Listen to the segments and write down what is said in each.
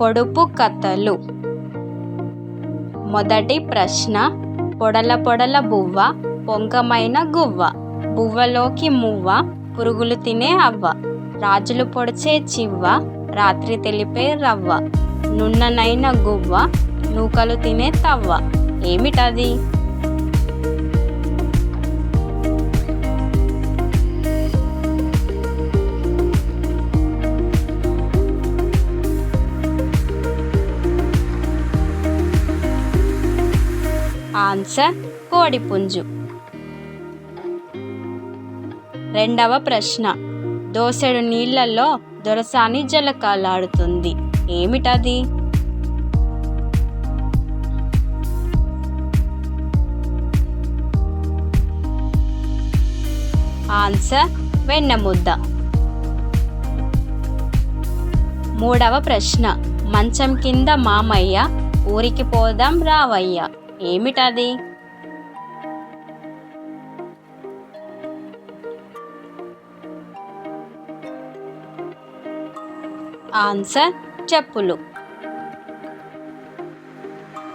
పొడుపు కథలు. మొదటి ప్రశ్న. పొడల పొడల బువ్వ, పొంకమైన గువ్వ, బువ్వలోకి మువ్వ, పురుగులు తినే అవ్వ, రాజులు పొడిచే చివ్వ, రాత్రి తెలిపే రవ్వ, నున్ననైన గువ్వ, నూకలు తినే తవ్వ. ఏమిటది? ఆన్సర్ కోడిపుంజు. రెండవ ప్రశ్న. దోసెడు నీళ్లలో దొరసాని జలకాలాడుతుంది. ఏమిటది? ఆన్సర్ వెన్నముద్ద. మూడవ ప్రశ్న. మంచం కింద మామయ్య, ఊరికి పోదాం రావయ్య. ఏమిటది? ఆన్సర్ చెప్పులు.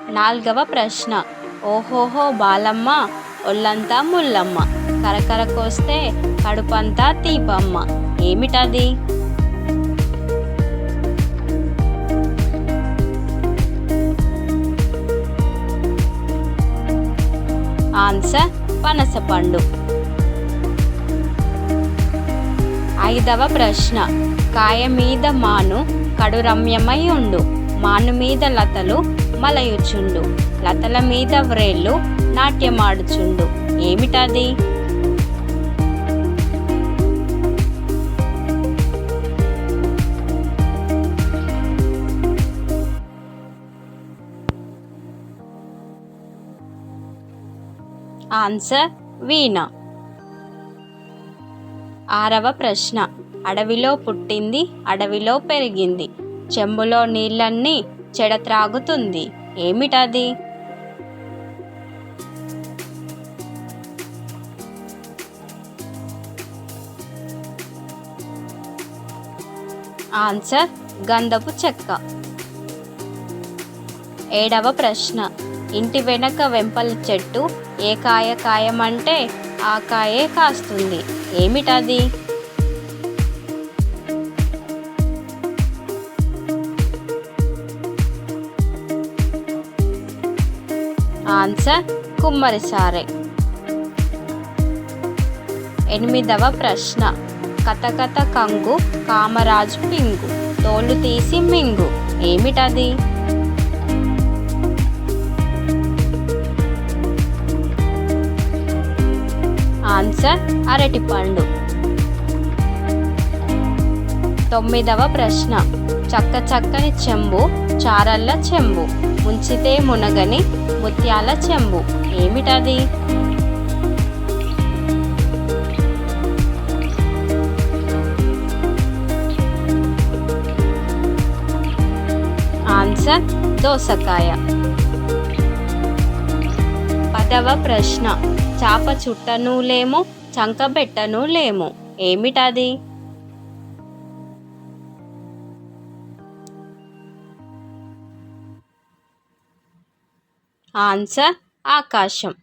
నాల్గవ ప్రశ్న. ఓహోహో బాలమ్మ, ఒళ్ళంతా ముల్లమ్మ, కరకర కోస్తే కడుపంతా తీపమ్మ. ఏమిటది? ఆన్సర్ పనసపండు. ఐదవ ప్రశ్న. కాయ మీద మాను, కడు రమ్యమై ఉండు, మాను మీద లతలు మలయుచుండు, లతల మీద వ్రేళ్ళు నాట్యమాడుచుండు. ఏమిటది? ఆన్సర్ వీణ. ఆరవ ప్రశ్న. అడవిలో పుట్టింది, అడవిలో పెరిగింది, చెంబులో నీళ్ళన్నీ చెడ త్రాగుతుంది. ఏమిటది? ఆన్సర్ గంధపు చెక్క. ఏడవ ప్రశ్న. ఇంటి వెనక వెంపల చెట్టు, ఏ కాయ కాయమంటే ఆ కాయే కాస్తుంది. ఏమిటది? ఆన్సర్ కుమ్మరిసారే. ఎనిమిదవ ప్రశ్న. కథకథ కంగు, కామరాజు పింగు, తోలు తీసి మింగు. ఏమిటది? ఆన్సర్ అరటిపండు. తొమ్మిదవ ప్రశ్న. చక్క చక్కని చెంబు, చారల్ల చెంబు, ముంచితే మునగని ముత్యాల చెంబు. ఏమిటది? ఆన్సర్ దోసకాయ. పదవ ప్రశ్న. చాప చుట్టను లేము, చంకబెట్టను లేము. ఏమిటది? ఆన్సర్ ఆకాశం.